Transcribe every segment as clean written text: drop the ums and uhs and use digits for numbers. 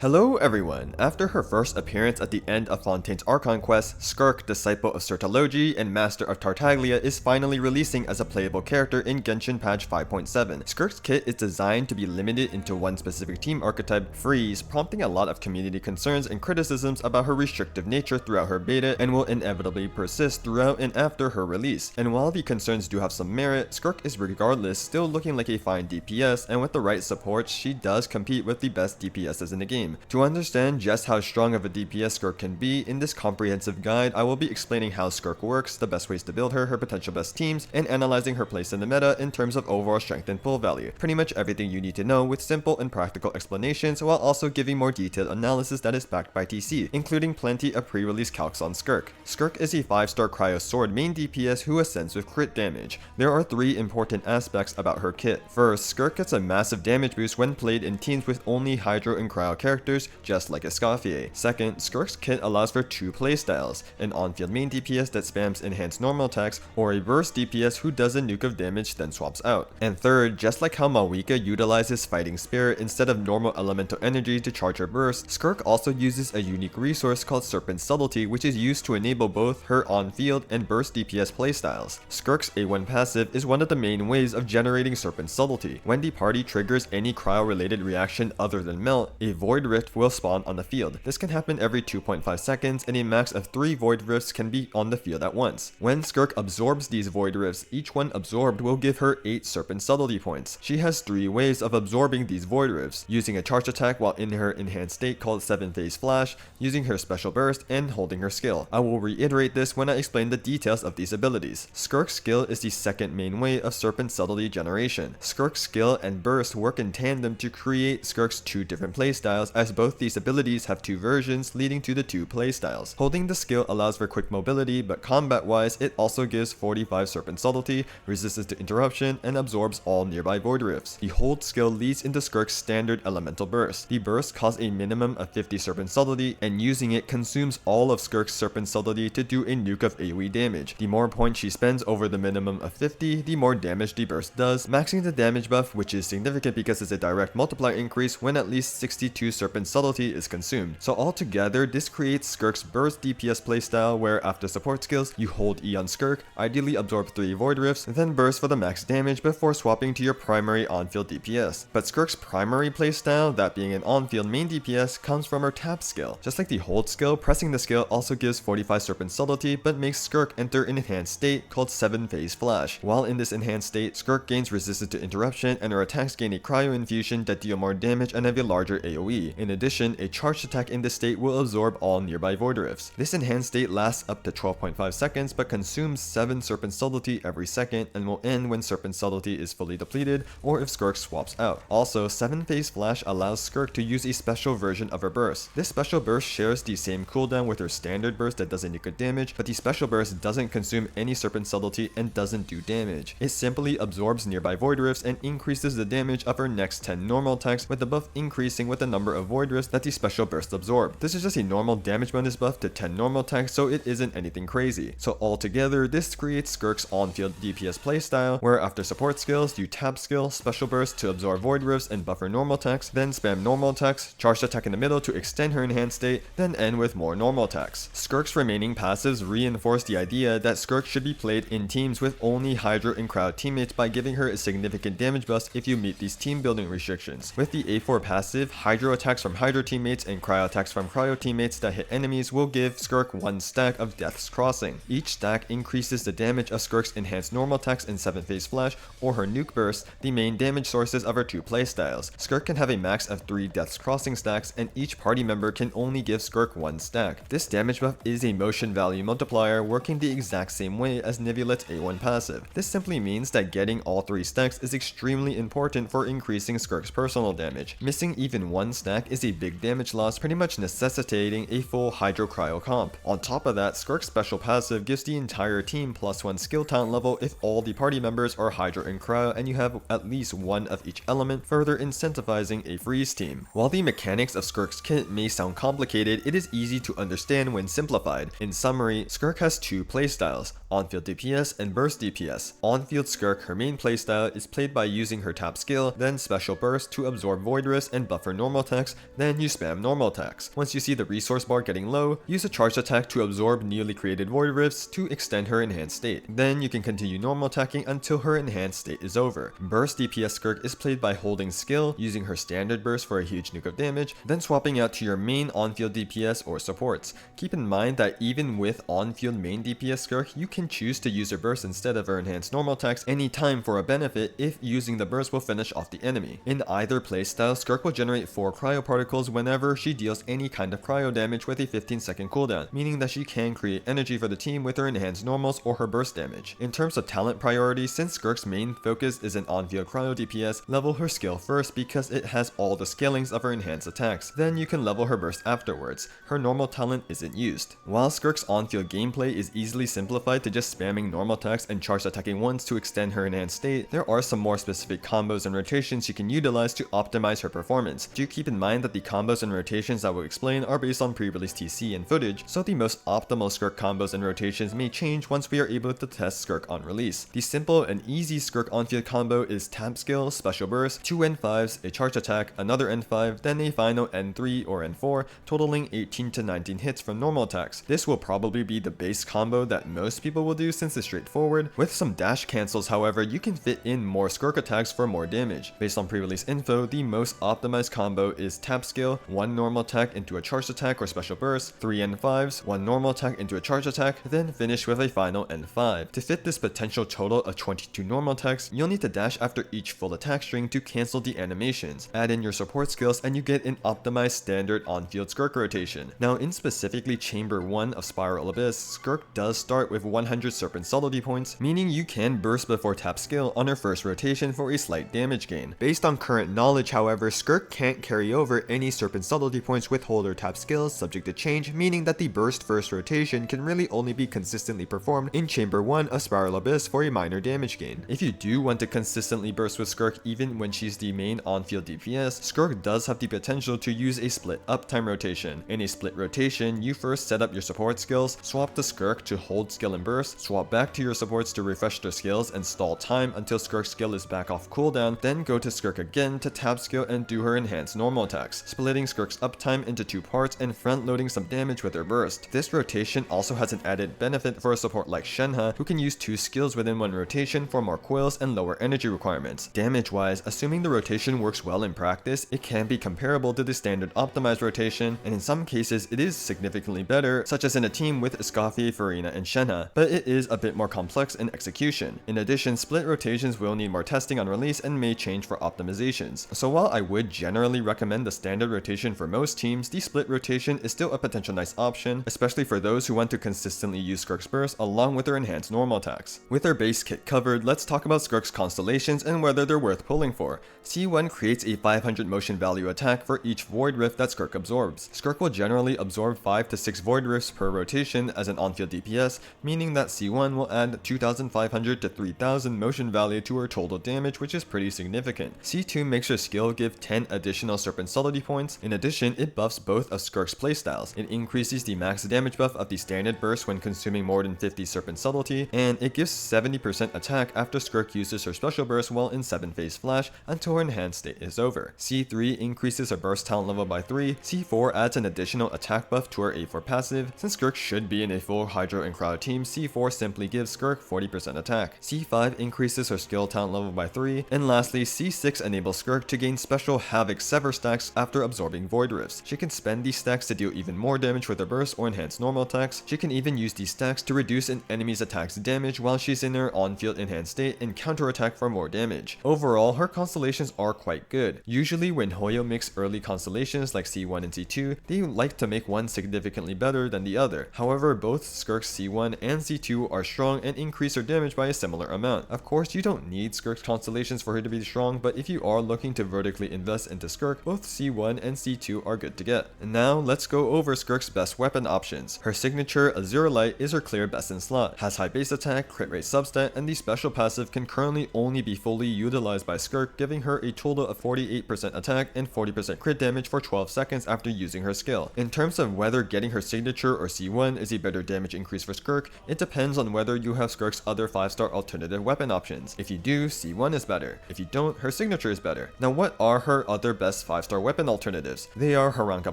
Hello everyone! After her first appearance at the end of Fontaine's Archon quest, Skirk, disciple of Sertology and master of Tartaglia, is finally releasing as a playable character in Genshin patch 5.7. Skirk's kit is designed to be limited into one specific team archetype, Freeze, prompting a lot of community concerns and criticisms about her restrictive nature throughout her beta and will inevitably persist throughout and after her release. And while the concerns do have some merit, Skirk is regardless still looking like a fine DPS, and with the right support, she does compete with the best DPSs in the game. To understand just how strong of a DPS Skirk can be, in this comprehensive guide, I will be explaining how Skirk works, the best ways to build her potential best teams, and analyzing her place in the meta in terms of overall strength and pull value. Pretty much everything you need to know with simple and practical explanations, while also giving more detailed analysis that is backed by TC, including plenty of pre-release calcs on Skirk. Skirk is a 5-star Cryo sword main DPS who ascends with crit damage. There are 3 important aspects about her kit. First, Skirk gets a massive damage boost when played in teams with only Hydro and Cryo characters, just like Escoffier. Second, Skirk's kit allows for 2 playstyles, an on-field main DPS that spams enhanced normal attacks, or a burst DPS who does a nuke of damage then swaps out. And third, just like how Mawika utilizes Fighting Spirit instead of normal elemental energy to charge her burst, Skirk also uses a unique resource called Serpent Subtlety, which is used to enable both her on-field and burst DPS playstyles. Skirk's A1 passive is one of the main ways of generating Serpent Subtlety. When the party triggers any cryo-related reaction other than melt, a Void Rift will spawn on the field. This can happen every 2.5 seconds, and a max of 3 Void Rifts can be on the field at once. When Skirk absorbs these Void Rifts, each one absorbed will give her 8 Serpent Subtlety points. She has 3 ways of absorbing these Void Rifts: using a charge attack while in her enhanced state called 7-phase flash, using her special burst, and holding her skill. I will reiterate this when I explain the details of these abilities. Skirk's skill is the second main way of Serpent Subtlety generation. Skirk's skill and burst work in tandem to create Skirk's 2 different playstyles, as both these abilities have 2 versions leading to the 2 playstyles. Holding the skill allows for quick mobility, but combat wise it also gives 45 Serpent Subtlety, resistance to interruption, and absorbs all nearby Void Rifts. The hold skill leads into Skirk's standard elemental burst. The burst costs a minimum of 50 Serpent Subtlety, and using it consumes all of Skirk's Serpent Subtlety to do a nuke of AoE damage. The more points she spends over the minimum of 50, the more damage the burst does, maxing the damage buff, which is significant because it's a direct multiplier increase when at least 62 Serpent Subtlety is consumed. So altogether, this creates Skirk's burst DPS playstyle, where after support skills, you hold E on Skirk, ideally absorb 3 Void Rifts, then burst for the max damage before swapping to your primary on-field DPS. But Skirk's primary playstyle, that being an on-field main DPS, comes from her tap skill. Just like the hold skill, pressing the skill also gives 45 Serpent Subtlety, but makes Skirk enter an enhanced state called 7-phase flash. While in this enhanced state, Skirk gains resistance to interruption, and her attacks gain a cryo infusion that deal more damage and have a larger AoE. In addition, a charged attack in this state will absorb all nearby Void Rifts. This enhanced state lasts up to 12.5 seconds, but consumes 7 Serpent Subtlety every second, and will end when Serpent Subtlety is fully depleted, or if Skirk swaps out. Also, 7-phase flash allows Skirk to use a special version of her burst. This special burst shares the same cooldown with her standard burst that does any good damage, but the special burst doesn't consume any Serpent Subtlety and doesn't do damage. It simply absorbs nearby Void Rifts and increases the damage of her next 10 normal attacks, with the buff increasing with the number of Void Rifts that the special burst absorbs. This is just a normal damage bonus buff to 10 normal attacks, so it isn't anything crazy. So altogether, this creates Skirk's on-field DPS playstyle, where after support skills, you tap skill, special burst to absorb Void Rifts and buffer normal attacks, then spam normal attacks, charged attack in the middle to extend her enhanced state, then end with more normal attacks. Skirk's remaining passives reinforce the idea that Skirk should be played in teams with only Hydro and Cryo teammates by giving her a significant damage boost if you meet these team building restrictions. With the A4 passive, Hydro attacks from Hydro teammates and Cryo attacks from Cryo teammates that hit enemies will give Skirk 1 stack of Death's Crossing. Each stack increases the damage of Skirk's enhanced normal attacks in 7-phase flash or her nuke burst, the main damage sources of her 2 playstyles. Skirk can have a max of 3 Death's Crossing stacks, and each party member can only give Skirk 1 stack. This damage buff is a motion value multiplier, working the exact same way as Nivulet's A1 passive. This simply means that getting all 3 stacks is extremely important for increasing Skirk's personal damage. Missing even 1 stack is a big damage loss, pretty much necessitating a full Hydro Cryo comp. On top of that, Skirk's special passive gives the entire team +1 skill talent level if all the party members are Hydro and Cryo and you have at least 1 of each element, further incentivizing a freeze team. While the mechanics of Skirk's kit may sound complicated, it is easy to understand when simplified. In summary, Skirk has 2 playstyles, on-field DPS and burst DPS. On-field Skirk, her main playstyle, is played by using her tap skill, then special burst to absorb Void Rifts and buffer normal attacks attacks, then you spam normal attacks. Once you see the resource bar getting low, use a charged attack to absorb newly created void rifts to extend her enhanced state. Then you can continue normal attacking until her enhanced state is over. Burst-DPS Skirk is played by holding skill, using her standard burst for a huge nuke of damage, then swapping out to your main on-field DPS or supports. Keep in mind that even with on-field main DPS Skirk, you can choose to use her burst instead of her enhanced normal attacks anytime for a benefit if using the burst will finish off the enemy. In either playstyle, Skirk will generate 4 cryo particles whenever she deals any kind of cryo damage with a 15-second cooldown, meaning that she can create energy for the team with her enhanced normals or her burst damage. In terms of talent priority, since Skirk's main focus is an on-field cryo DPS, level her skill first because it has all the scalings of her enhanced attacks. Then you can level her burst afterwards. Her normal talent isn't used. While Skirk's on-field gameplay is easily simplified to just spamming normal attacks and charged attacking once to extend her enhanced state, there are some more specific combos and rotations you can utilize to optimize her performance. Do keep in mind that the combos and rotations I will explain are based on pre-release TC and footage, so the most optimal Skirk combos and rotations may change once we are able to test Skirk on release. The simple and easy Skirk on-field combo is tap skill, special burst, 2 N5s, a charge attack, another N5, then a final N3 or N4, totaling 18 to 19 hits from normal attacks. This will probably be the base combo that most people will do since it's straightforward. With some dash cancels, however, you can fit in more Skirk attacks for more damage. Based on pre-release info, the most optimized combo is tap skill, 1 normal attack into a charged attack or special burst, 3 N5s, 1 normal attack into a charge attack, then finish with a final N5. To fit this potential total of 22 normal attacks, you'll need to dash after each full attack string to cancel the animations. Add in your support skills and you get an optimized standard on-field Skirk rotation. Now in specifically Chamber 1 of Spiral Abyss, Skirk does start with 100 Serpent Subtlety points, meaning you can burst before tap skill on her first rotation for a slight damage gain. Based on current knowledge, however, Skirk can't carry over any Serpent Subtlety points with hold or tap skills subject to change, meaning that the burst first rotation can really only be consistently performed in Chamber 1 of Spiral Abyss for a minor damage gain. If you do want to consistently burst with Skirk even when she's the main on-field DPS, Skirk does have the potential to use a split uptime rotation. In a split rotation, you first set up your support skills, swap to Skirk to hold skill and burst, swap back to your supports to refresh their skills and stall time until Skirk's skill is back off cooldown, then go to Skirk again to tap skill and do her enhanced normal attacks, splitting Skirk's uptime into 2 parts and front loading some damage with her burst. This rotation also has an added benefit for a support like Shenhe, who can use 2 skills within one rotation for more coils and lower energy requirements. Damage wise, assuming the rotation works well in practice, it can be comparable to the standard optimized rotation, and in some cases it is significantly better, such as in a team with Escoffier, Furina, and Shenhe, but it is a bit more complex in execution. In addition, split rotations will need more testing on release and may change for optimizations. So while I would generally recommend the standard rotation for most teams, the split rotation is still a potential nice option, especially for those who want to consistently use Skirk's burst along with their enhanced normal attacks. With our base kit covered, let's talk about Skirk's Constellations and whether they're worth pulling for. C1 creates a 500 motion value attack for each void rift that Skirk absorbs. Skirk will generally absorb 5 to 6 void rifts per rotation as an on-field DPS, meaning that C1 will add 2,500 to 3,000 motion value to her total damage, which is pretty significant. C2 makes her skill give 10 additional Serpent Subtlety points. In addition, it buffs both of Skirk's playstyles. It increases the max damage buff of the standard burst when consuming more than 50 Serpent Subtlety, and it gives 70% attack after Skirk uses her special burst while in 7-phase flash until her enhanced state is over. C3 increases her burst talent level by 3, C4 adds an additional attack buff to her A4 passive. Since Skirk should be in a full Hydro and Cryo team, C4 simply gives Skirk 40% attack. C5 increases her skill talent level by 3, and lastly, C6 enables Skirk to gain special Havoc Sever stacks after absorbing Void Rifts. She can spend these stacks to deal even more damage with her burst or enhanced normal attacks. She can even use these stacks to reduce an enemy's attack's damage while she's in her on-field enhanced state and counterattack for more damage. Overall, her constellations are quite good. Usually when Hoyo makes early constellations like C1 and C2, they like to make one significantly better than the other. However, both Skirk's C1 and C2 are strong and increase her damage by a similar amount. Of course, you don't need Skirk's constellations for her to be strong, but if you are looking to vertically invest into Skirk, both C1 and C2 are good to get. And now, let's go over Skirk's best weapon options. Her signature, Azure Light, is her clear best in slot, has high base attack, crit rate substat, and the special passive can currently only be fully utilized by Skirk, giving her a total of 48% attack and 40% crit damage for 12 seconds after using her skill. In terms of whether getting her signature or C1 is a better damage increase for Skirk, it depends on whether you have Skirk's other 5-star alternative weapon options. If you do, C1 is better. If you don't, her signature is better. Now, what are her other best 5-star 4-star weapon alternatives. They are Haranka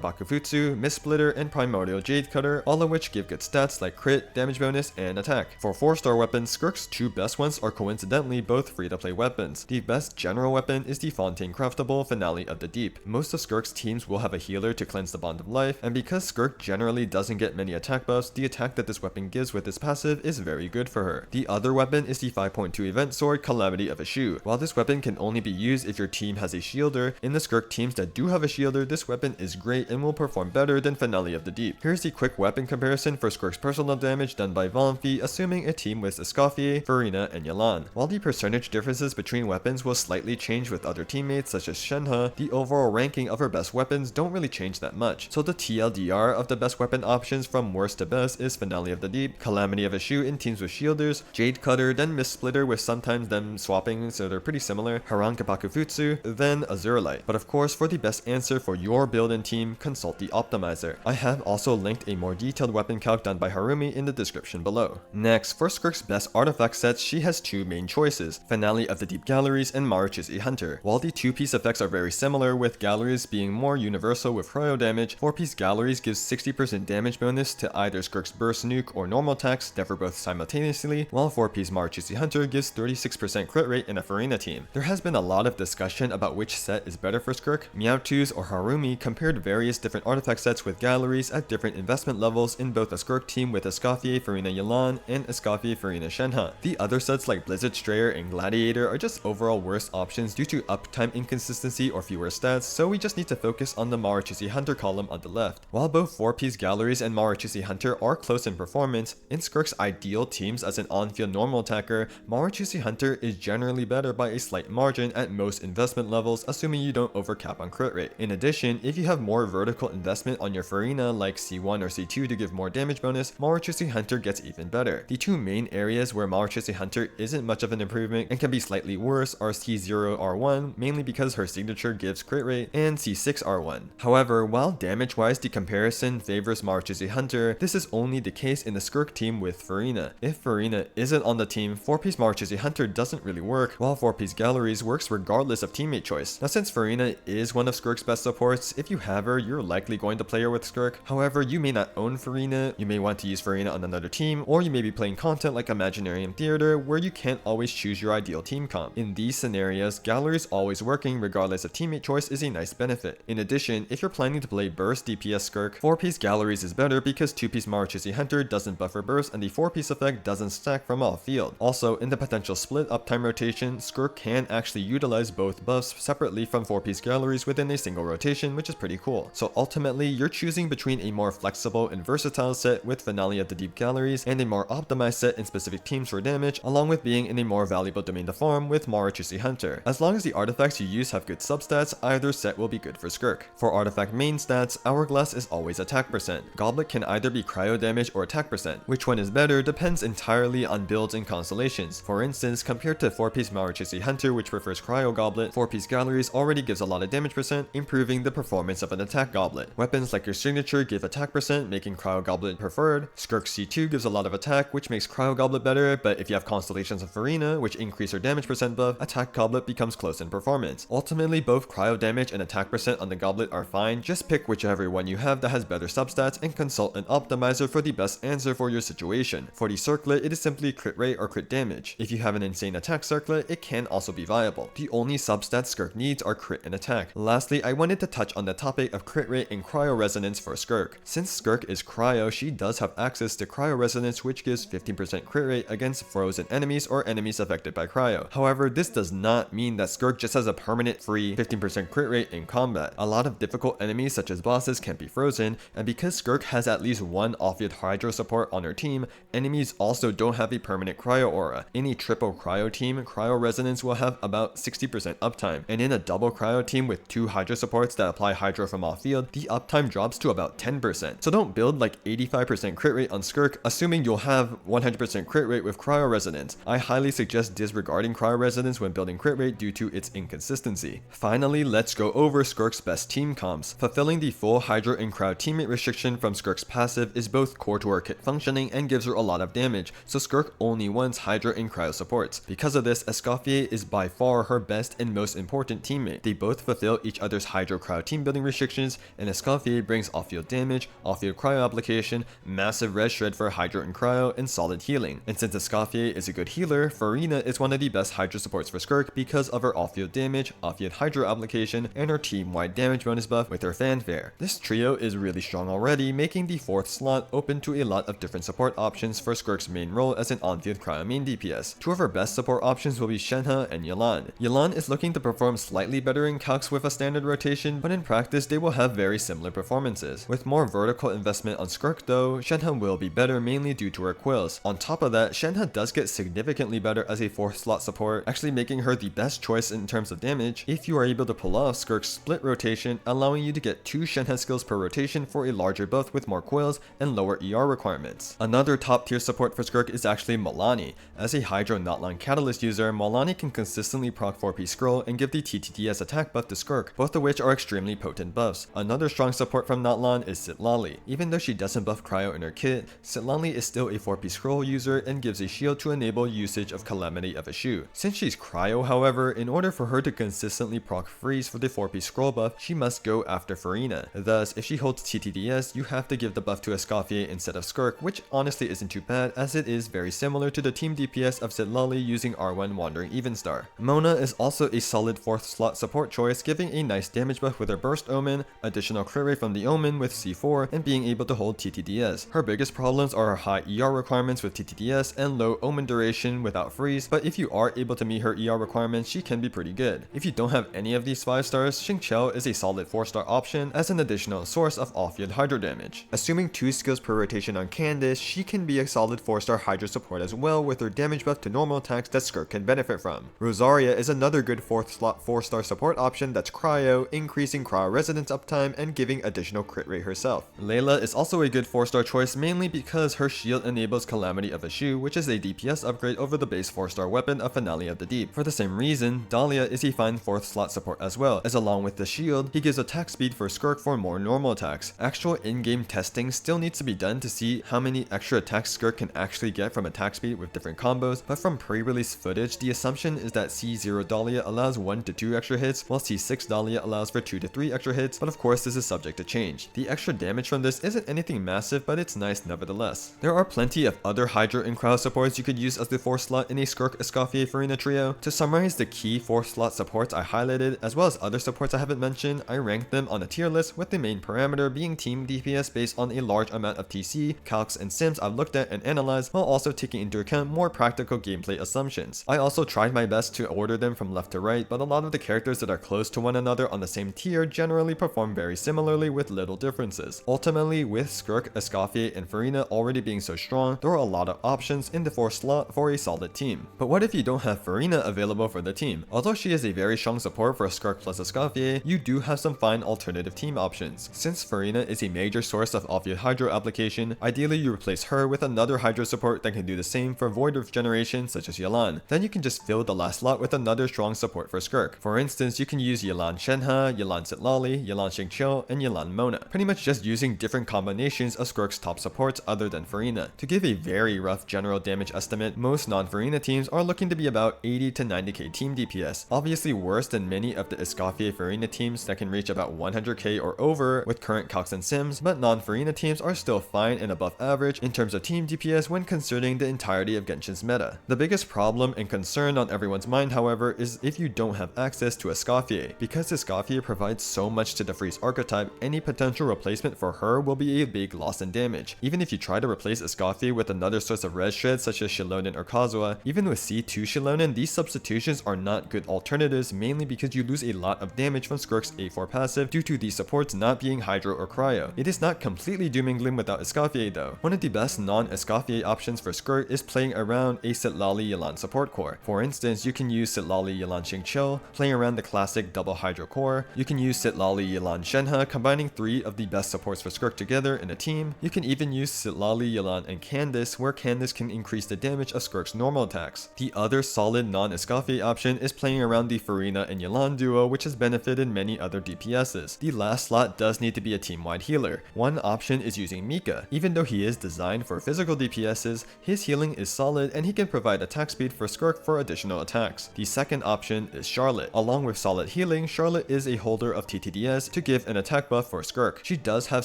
Bakufutsu, Mist Splitter, and Primordial Jade Cutter, all of which give good stats like crit, damage bonus, and attack. For 4-star weapons, Skirk's two best ones are coincidentally both free-to-play weapons. The best general weapon is the Fontaine Craftable Finale of the Deep. Most of Skirk's teams will have a healer to cleanse the Bond of Life, and because Skirk generally doesn't get many attack buffs, the attack that this weapon gives with its passive is very good for her. The other weapon is the 5.2 event sword Calamity of Eshu. While this weapon can only be used if your team has a shielder, in the Skirk teams that do have a shielder, this weapon is great and will perform better than Finale of the Deep. Here's the quick weapon comparison for Skirk's personal damage done by Vonfi, assuming a team with Escoffier, Furina, and Yelan. While the percentage differences between weapons will slightly change with other teammates such as Shenhe, the overall ranking of her best weapons don't really change that much. So the TLDR of the best weapon options from worst to best is Finale of the Deep, Calamity of Eshu in teams with shielders, Jade Cutter, then Mist Splitter with sometimes them swapping so they're pretty similar, Haranka Bakufutsu, then Azurite. But of course, for the best answer for your build and team, consult the optimizer. I have also linked a more detailed weapon calc done by Harumi in the description below. Next, for Skirk's best artifact sets, she has two main choices, Finale of the Deep Galleries and Marechausse Hunter. While the two-piece effects are very similar, with Galleries being more universal with cryo damage, 4-piece Galleries gives 60% damage bonus to either Skirk's burst nuke or normal attacks, never both simultaneously, while 4-piece Marechausse Hunter gives 36% crit rate in a Furina team. There has been a lot of discussion about which set is better for Skirk. Meowtwo's or Harumi compared various different artifact sets with Galleries at different investment levels in both a Skirk team with Escoffier, Furina Yelan, and Escoffier, Furina Shenhe. The other sets like Blizzard Strayer and Gladiator are just overall worse options due to uptime inconsistency or fewer stats, so we just need to focus on the Marechausse Hunter column on the left. While both 4-piece Galleries and Marechausse Hunter are close in performance, in Skirk's ideal teams as an on-field normal attacker, Marechausse Hunter is generally better by a slight margin at most investment levels, assuming you don't overcap on crit rate. In addition, if you have more vertical investment on your Furina like C1 or C2 to give more damage bonus, Marechausse Hunter gets even better. The two main areas where Marechausse Hunter isn't much of an improvement and can be slightly worse are C0 R1, mainly because her signature gives crit rate, and C6 R1. However, while damage-wise the comparison favors Marechausse Hunter, this is only the case in the Skirk team with Furina. If Furina isn't on the team, 4-piece Marechausse Hunter doesn't really work, while 4-piece Galleries works regardless of teammate choice. Now, since Furina is one of Skirk's best supports, if you have her, you're likely going to play her with Skirk. However, you may not own Furina, you may want to use Furina on another team, or you may be playing content like Imaginarium Theater where you can't always choose your ideal team comp. In these scenarios, Galleries always working regardless of teammate choice is a nice benefit. In addition, if you're planning to play Burst-DPS Skirk, 4-piece Galleries is better because 2-piece Marechausse Hunter doesn't buffer burst and the 4-piece effect doesn't stack from off field. Also, in the potential split uptime rotation, Skirk can actually utilize both buffs separately from 4-piece Galleries within a single rotation, which is pretty cool. So ultimately, you're choosing between a more flexible and versatile set with Finale of the Deep Galleries and a more optimized set in specific teams for damage, along with being in a more valuable domain to farm with Marechausse Hunter. As long as the artifacts you use have good substats, either set will be good for Skirk. For artifact main stats, Hourglass is always attack percent. Goblet can either be cryo damage or attack percent. Which one is better depends entirely on builds and constellations. For instance, compared to 4-piece Marechausse Hunter, which prefers cryo goblet, 4-piece Galleries already gives a lot of damage percent, improving the performance of an attack goblet. Weapons like your signature give attack percent, making cryo goblet preferred. Skirk C2 gives a lot of attack, which makes cryo goblet better, but if you have constellations of Furina, which increase her damage percent buff, attack goblet becomes close in performance. Ultimately, both cryo damage and attack percent on the goblet are fine, just pick whichever one you have that has better substats and consult an optimizer for the best answer for your situation. For the circlet, it is simply crit rate or crit damage. If you have an insane attack circlet, it can also be viable. The only substats Skirk needs are crit and attack. Lastly, I wanted to touch on the topic of crit rate and cryo resonance for Skirk. Since Skirk is cryo, she does have access to cryo resonance, which gives 15% crit rate against frozen enemies or enemies affected by cryo. However, this does not mean that Skirk just has a permanent free 15% crit rate in combat. A lot of difficult enemies such as bosses can be frozen, and because Skirk has at least one off-field hydro support on her team, enemies also don't have a permanent cryo aura. In a triple cryo team, cryo resonance will have about 60% uptime, and in a double cryo team with 2 hydro supports that apply hydro from off-field, the uptime drops to about 10%. So don't build like 85% crit rate on Skirk, assuming you'll have 100% crit rate with cryo resonance. I highly suggest disregarding cryo resonance when building crit rate due to its inconsistency. Finally, let's go over Skirk's best team comps. Fulfilling the full hydro and cryo teammate restriction from Skirk's passive is both core to her kit functioning and gives her a lot of damage, so Skirk only wants hydro and cryo supports. Because of this, Escoffier is by far her best and most important teammate. They both fulfill each each other's Hydro Cryo team building restrictions, and Escoffier brings off-field damage, off-field Cryo application, massive res shred for Hydro and Cryo, and solid healing. And since Escoffier is a good healer, Furina is one of the best Hydro supports for Skirk because of her off-field damage, off-field Hydro application, and her team-wide damage bonus buff with her fanfare. This trio is really strong already, making the 4th slot open to a lot of different support options for Skirk's main role as an on-field Cryo main DPS. Two of her best support options will be Shenhe and Yelan. Yelan is looking to perform slightly better in Calcs with a standard rotation, but in practice they will have very similar performances. With more vertical investment on Skirk though, Shenhe will be better mainly due to her quills. On top of that, Shenhe does get significantly better as a 4th slot support, actually making her the best choice in terms of damage if you are able to pull off Skirk's split rotation, allowing you to get 2 Shenhe skills per rotation for a larger buff with more quills and lower ER requirements. Another top tier support for Skirk is actually Malani. As a Hydro Knotline Catalyst user, Malani can consistently proc 4P scroll and give the TTDS attack buff to Skirk, both of which are extremely potent buffs. Another strong support from Knotline is Sitlali. Even though she doesn't buff Cryo in her kit, Sitlali is still a 4P scroll user and gives a shield to enable usage of Calamity of Eschewed. Since she's Cryo however, in order for her to consistently proc freeze for the 4P scroll buff, she must go after Furina. Thus, if she holds TTDS, you have to give the buff to Escoffier instead of Skirk, which honestly isn't too bad as it is very similar to the team DPS of Sitlali using R1 Wandering Evenstar. Mona is also a solid 4th slot support choice, giving a nice damage buff with her Burst Omen, additional crit rate from the Omen with C4, and being able to hold TTDS. Her biggest problems are her high ER requirements with TTDS and low Omen duration without freeze, but if you are able to meet her ER requirements, she can be pretty good. If you don't have any of these 5 stars, Xingqiu is a solid 4-star option as an additional source of off-field Hydro damage. Assuming 2 skills per rotation on Candace, she can be a solid 4-star Hydro support as well with her damage buff to normal attacks that Skirk can benefit from. Rosaria is another good 4th slot 4-star support option that's Cryo, increasing Cryo residence uptime and giving additional crit rate herself. Layla is also a good 4-star choice mainly because her shield enables Calamity of Eschewed, which is a DPS upgrade over the base 4-star weapon of Finale of the Deep. For the same reason, Dahlia is a fine 4th slot support as well, as along with the shield, he gives attack speed for Skirk for more normal attacks. Actual in-game testing still needs to be done to see how many extra attacks Skirk can actually get from attack speed with different combos, but from pre-release footage, the assumption is that C0 Dahlia allows 1 to 2 extra hits, while C6 Dahlia allows for 2 to 3 extra hits, but of course this is subject to change. The extra damage from this isn't anything massive, but it's nice nevertheless. There are plenty of other Hydro and Cryo supports you could use as the 4th slot in a Skirk Escoffier Furina trio. To summarize the key 4th slot supports I highlighted, as well as other supports I haven't mentioned, I ranked them on a tier list with the main parameter being team DPS based on a large amount of TC, Calcs, and Sims I've looked at and analyzed, while also taking into account more practical gameplay assumptions. I also tried my best to order them from left to right, but a lot of the characters that are close to one another on the same tier generally perform very similarly with little differences. Ultimately, with Skirk, Escoffier, and Furina already being so strong, there are a lot of options in the 4th slot for a solid team. But what if you don't have Furina available for the team? Although she is a very strong support for Skirk plus Escoffier, you do have some fine alternative team options. Since Furina is a major source of off-field Hydro application, ideally you replace her with another Hydro support that can do the same for Void Regeneration such as Yelan. Then you can just fill the last slot with another strong support for Skirk. For instance, you can use Yelan Shenhe, Yelan Sitlali, Yelan Xingqiu, and Yelan Mona, pretty much just using different combinations of Skirk's top supports other than Furina. To give a very rough general damage estimate, most non-Furina teams are looking to be about 80 to 90k team DPS, obviously worse than many of the Escoffier Furina teams that can reach about 100k or over with current Calcs and Sims, but non-Furina teams are still fine and above average in terms of team DPS when considering the entirety of Genshin's meta. The biggest problem and concern on everyone's mind, however, is if you don't have access to Escoffier. Because Escoffier provides so much to the freeze archetype, any potential replacement for her will be a big loss in damage. Even if you try to replace Escoffier with another source of res shred such as Shilonen or Kazuha, even with C2 Shilonen, these substitutions are not good alternatives mainly because you lose a lot of damage from Skirk's A4 passive due to these supports not being Hydro or Cryo. It is not completely doom and gloom without Escoffier though. One of the best non-Escoffier options for Skirk is playing around a Sitlali Yelan support core. For instance, you can use Sitlali Yelan Xingqiu, playing around the classic double Hydro core. You can use Sitlali Yelan Shenhe, combining 3 of the best supports for Skirk together in a team. You can even use Sitlali Yelan and Candace, where Candace can increase the damage of Skirk's normal attacks. The other solid non-Escoffier option is playing around the Furina and Yelan duo, which has benefited many other DPSes. The last slot does need to be a team-wide healer. One option is using Mika. Even though he is designed for physical DPSes, his healing is solid and he can provide attack speed for Skirk for additional attacks. The second option is Charlotte. Along with solid healing, Charlotte is a holder of TTDS to give an attack buff for Skirk. She does have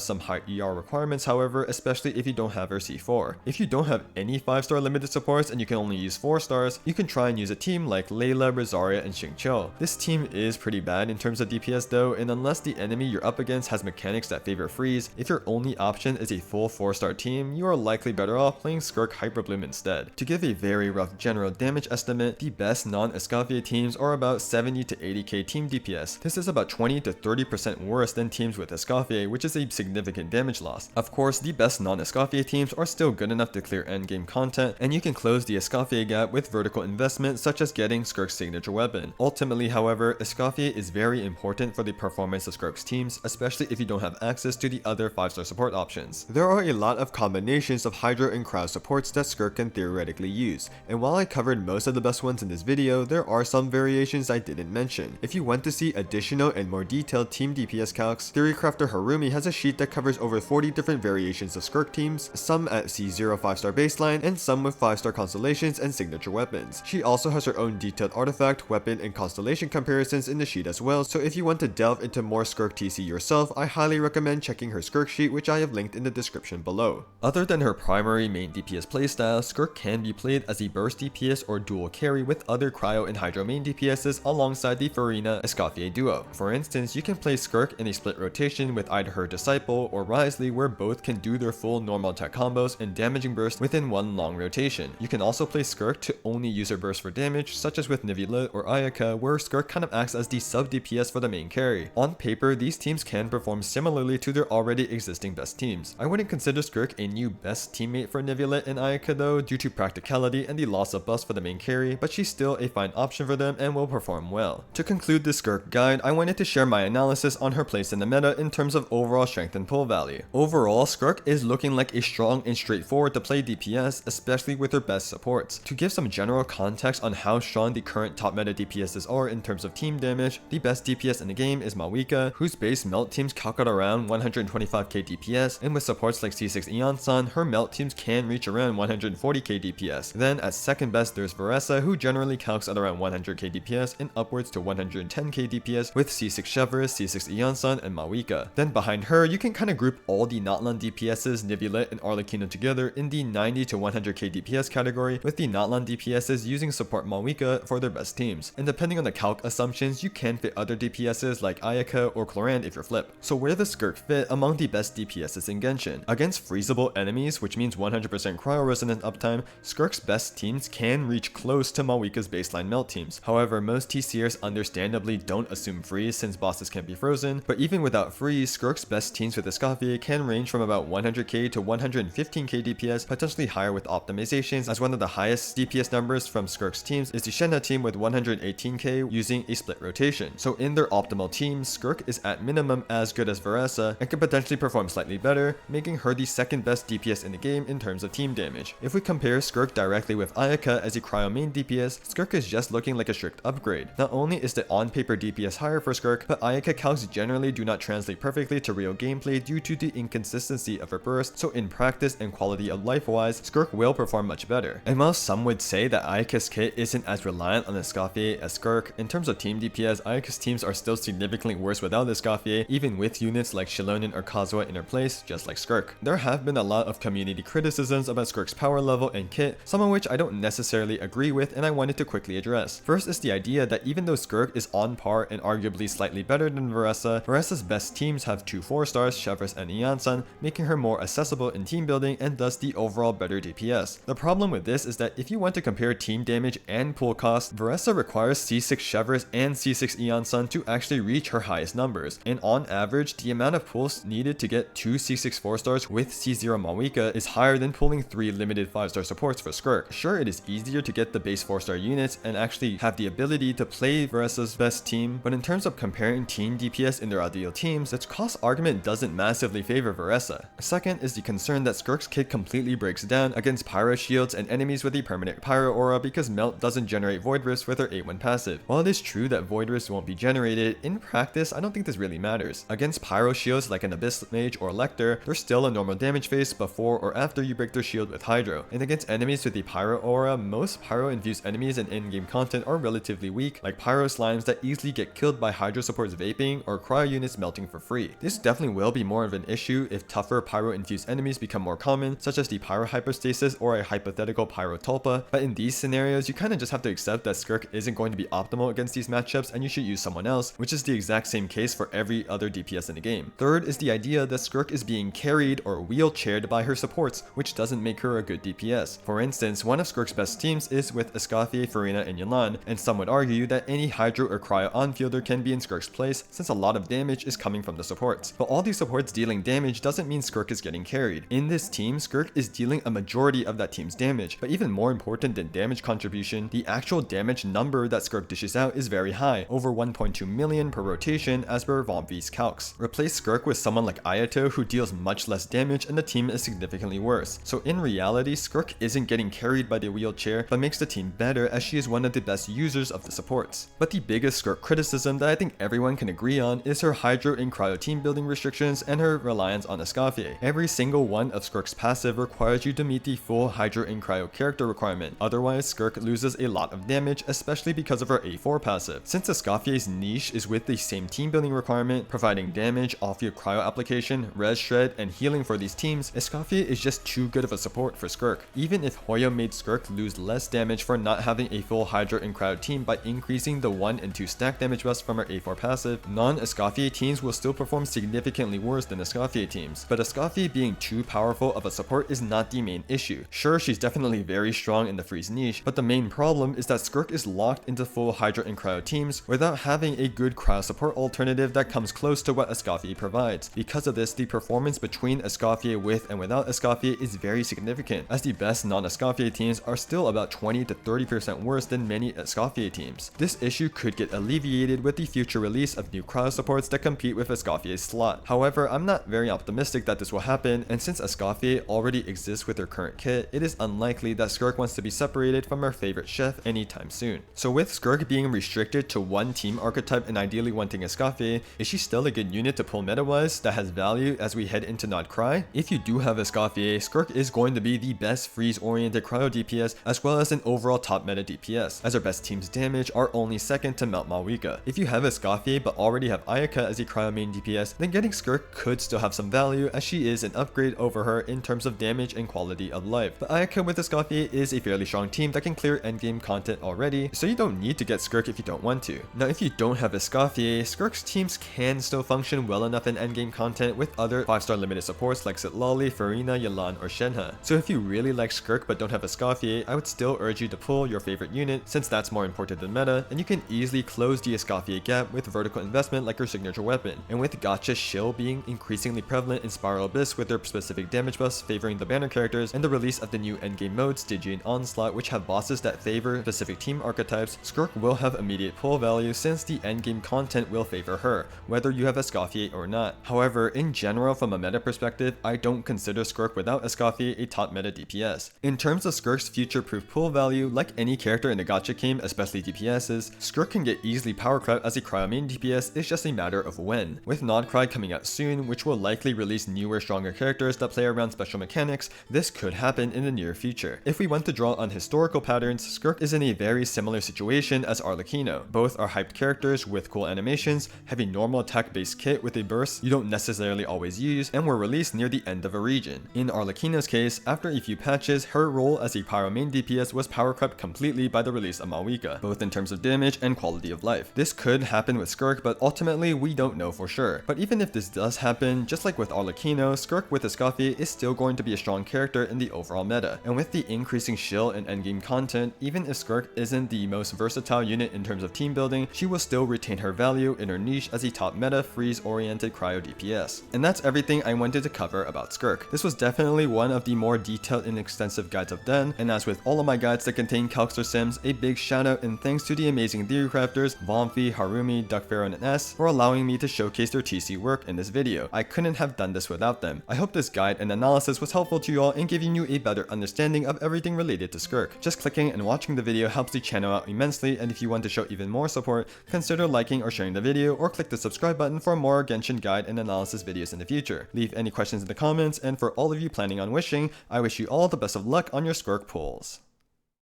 some high ER requirements however, especially if you don't have her C4. If you don't have any 5-star limited supports and you can only use 4 stars, you can try and use a team like Layla, Rosaria, and Xingqiu. This team is pretty bad in terms of DPS though, and unless the enemy you're up against has mechanics that favor freeze, if your only option is a full 4-star team, you are likely better off playing Skirk Hyperbloom instead. To give a very rough general damage estimate, the best non-Escoffier teams are about 70 to 80k team DPS. This is about 20 to 30% worse than teams with Escoffier, which is a significant damage loss. Of course, the best non-Escoffier teams are still good enough to clear endgame content, and you can close the Escoffier gap with vertical investment such as getting Skirk's signature weapon. Ultimately, however, Escoffier is very important for the performance of Skirk's teams, especially if you don't have access to the other 5-star support options. There are a lot of combinations of Hydro and Cryo supports that Skirk can theoretically use, and while I covered most of the best ones in this video, there are some variations I didn't mention. If you want to see additional and more detailed team DPS calcs, Theorycrafter Harumi has a sheet that covers over 40 different variations of Skirk teams, some at C0 5-star baseline, and some with 5-star constellations and signature weapons. She also has her own detailed artifact, weapon, and constellation comparisons in the sheet as well, so if you want to delve into more Skirk TC yourself, I highly recommend checking her Skirk sheet, which I have linked in the description below. Other than her primary main DPS playstyle, Skirk can be played as a burst DPS or dual carry with other Cryo and Hydro main DPSs alongside the Furina-Escoffier duo. For instance, you can play Skirk in a split rotation with either her Disciple or Wriothesley, where both can do their full normal attack combos and damaging burst within one long rotation. You can also play Skirk to only use her burst for damage, such as with Nivula or Ayaka, where Skirk kind of acts as the sub DPS for the main carry. On paper, these teams can perform similarly to their already existing best teams. I wouldn't consider Skirk a new best teammate for Nivula and Ayaka though, due to practicality and the loss of buffs for the main carry, but she's still a fine option for them and will perform well. To conclude this Skirk guide, I wanted to share my analysis on her place in the meta in terms of overall strength and pull value. Overall, Skirk is looking like a strong and straightforward to play DPS, especially with her best supports. To give some general context on how strong the current top meta DPSs are in terms of team damage, the best DPS in the game is Mawika, whose base melt teams calc at around 125k DPS, and with supports like C6 Eon-san, her melt teams can reach around 140k DPS. Then at second best there's Veressa, who generally calcs at around 100k DPS and upwards to 110k DPS with C6 Chevreuse, C6 Eon-san, and Mawika. Then behind her, you can kind of group all the Natlan DPSs, Nivula, and Arlecchino together in the 90 to 100k DPS category, with the Natlan DPSs using support Mawika for their best teams. And depending on the calc assumptions, you can fit other DPSs like Ayaka or Clorand if you're flip. So where does Skirk fit among the best DPSs in Genshin? Against freezable enemies, which means 100% cryo resonant uptime, Skirk's best teams can reach close to Mawika's baseline melt teams. However, most TCers understandably don't assume freeze since bosses can be frozen, but even without freeze, Skirk's best teams with Escoffier can range from about 100k to 115k DPS, potentially higher with optimizations, as one of the highest DPS numbers from Skirk's teams is the Shenhe team with 118k using a split rotation. So in their optimal teams, Skirk is at minimum as good as Veressa and can potentially perform slightly better, making her the second best DPS in the game in terms of team damage. If we compare Skirk directly with Ayaka as a cryo main DPS, Skirk is just looking like a strict upgrade. Not only is the on-paper DPS higher for Skirk, but Ayaka calcs generally do not translate perfectly to real gameplay due to the inconsistency of her burst, so in practice and quality of life wise, Skirk will perform much better. And while some would say that Ayaka's kit isn't as reliant on Escoffier as Skirk, in terms of team DPS, Ayaka's teams are still significantly worse without Escoffier, even with units like Shilonin or Kazuha in her place, just like Skirk. There have been a lot of community criticisms about Skirk's power level and kit, some of which I don't necessarily agree with and I wanted to quickly address. First is the idea that even though Skirk is on par and arguably slightly better than Veressa, Veressa's best teams have 2 4-stars, Chevreuse and Eon-san, making her more accessible in team building and thus the overall better DPS. The problem with this is that if you want to compare team damage and pull cost, Veressa requires C6 Chevreuse and C6 Eon-san to actually reach her highest numbers, and on average, the amount of pulls needed to get 2 C6 4-stars with C0 Mawika is higher than pulling 3 limited 5-star supports for Skirk. Sure, it is easier to get the base 4-star units and actually have the ability to play Veressa's best team, but in terms of comparing team DPS in their ideal teams, its cost argument doesn't massively favor Veressa. Second is the concern that Skirk's kit completely breaks down against pyro shields and enemies with a permanent pyro aura because Melt doesn't generate Void Rift with her 8-1 passive. While it is true that Void Rift won't be generated, in practice I don't think this really matters. Against pyro shields like an Abyss Mage or Lecter, there's still a normal damage phase before or after you break their shield with Hydro, and against enemies with the pyro aura, most pyro infused enemies in in-game content are relatively weak, like pyro slimes that easily get get killed by Hydro supports vaping or Cryo units melting for free. This definitely will be more of an issue if tougher Pyro-infused enemies become more common, such as the Pyro Hypostasis or a hypothetical Pyro Tulpa, but in these scenarios you kinda just have to accept that Skirk isn't going to be optimal against these matchups and you should use someone else, which is the exact same case for every other DPS in the game. Third is the idea that Skirk is being carried or wheelchaired by her supports, which doesn't make her a good DPS. For instance, one of Skirk's best teams is with Escoffier, Furina, and Yelan, and some would argue that any Hydro or Cryo on-fielder can be in Skirk's place since a lot of damage is coming from the supports. But all these supports dealing damage doesn't mean Skirk is getting carried. In this team, Skirk is dealing a majority of that team's damage, but even more important than damage contribution, the actual damage number that Skirk dishes out is very high, over 1.2 million per rotation as per Vomv's Calcs. Replace Skirk with someone like Ayato who deals much less damage and the team is significantly worse. So in reality, Skirk isn't getting carried by the wheelchair, but makes the team better as she is one of the best users of the supports. But the biggest Skirk criticism that I think everyone can agree on is her Hydro and Cryo team building restrictions and her reliance on Escoffier. Every single one of Skirk's passive requires you to meet the full Hydro and Cryo character requirement, otherwise Skirk loses a lot of damage, especially because of her A4 passive. Since Escoffier's niche is with the same team building requirement, providing damage off your Cryo application, res shred, and healing for these teams, Escoffier is just too good of a support for Skirk. Even if Hoya made Skirk lose less damage for not having a full Hydro and Cryo team by increasing the 1 and 2 stack damage bust from her A4 passive, non-Escoffier teams will still perform significantly worse than Escoffier teams. But Escoffier being too powerful of a support is not the main issue. Sure, she's definitely very strong in the freeze niche, but the main problem is that Skirk is locked into full Hydro and Cryo teams without having a good Cryo support alternative that comes close to what Escoffier provides. Because of this, the performance between Escoffier with and without Escoffier is very significant, as the best non-Escoffier teams are still about 20 to 30% worse than many Escoffier teams. This issue could get alleviated with the future release of new Cryo supports that compete with Escoffier's slot. However, I'm not very optimistic that this will happen, and since Escoffier already exists with her current kit, it is unlikely that Skirk wants to be separated from her favorite chef anytime soon. So with Skirk being restricted to one team archetype and ideally wanting Escoffier, is she still a good unit to pull meta-wise that has value as we head into Nod Cry? If you do have Escoffier, Skirk is going to be the best freeze-oriented Cryo DPS as well as an overall top meta DPS, as her best team's damage are only second to Melt Malwika. If you have Escoffier but already have Ayaka as a Cryo main DPS, then getting Skirk could still have some value as she is an upgrade over her in terms of damage and quality of life. But Ayaka with Escoffier is a fairly strong team that can clear endgame content already, so you don't need to get Skirk if you don't want to. Now if you don't have Escoffier, Skirk's teams can still function well enough in endgame content with other 5-star limited supports like Sitlali, Furina, Yelan, or Shenhe. So if you really like Skirk but don't have Escoffier, I would still urge you to pull your favorite unit since that's more important than meta, and you can easily close the Escoffier gap with vertical investment like her signature weapon. And with Gacha Shill being increasingly prevalent in Spiral Abyss with their specific damage buffs favoring the banner characters, and the release of the new endgame modes Stygian Onslaught which have bosses that favor specific team archetypes, Skirk will have immediate pull value since the endgame content will favor her, whether you have Escoffier or not. However, in general from a meta perspective, I don't consider Skirk without Escoffier a top meta DPS. In terms of Skirk's future-proof pull value, like any character in the gacha game, especially DPSs, Skirk can get easily power crept as a Cryo main DPS, it's just a matter of when. With Nod Cry coming out soon, which will likely release newer stronger characters that play around special mechanics, this could happen in the near future. If we want to draw on historical patterns, Skirk is in a very similar situation as Arlecchino. Both are hyped characters with cool animations, have a normal attack based kit with a burst you don't necessarily always use, and were released near the end of a region. In Arlecchino's case, after a few patches, her role as a Pyro main DPS was power crept completely by the release of Malwika, both in terms of damage and quality of life. This could happen with Skirk, but ultimately we don't know for sure. But even if this does happen, just like with Arlecchino, Skirk with Escoffier is still going to be a strong character in the overall meta. And with the increasing shill and endgame content, even if Skirk isn't the most versatile unit in terms of team building, she will still retain her value in her niche as a top meta freeze-oriented Cryo DPS. And that's everything I wanted to cover about Skirk. This was definitely one of the more detailed and extensive guides I've done, and as with all of my guides that contain Calcs or Sims, a big shout out and thanks to the amazing theory crafters Vomfi, Harumi, Duckpharaoh, and S for allowing me to showcase their TC work in this video. I couldn't have done this without them. I hope this guide and analysis was helpful to you all in giving you a better understanding of everything related to Skirk. Just clicking and watching the video helps the channel out immensely, and if you want to show even more support, consider liking or sharing the video, or click the subscribe button for more Genshin guide and analysis videos in the future. Leave any questions in the comments, and for all of you planning on wishing, I wish you all the best of luck on your Skirk pulls.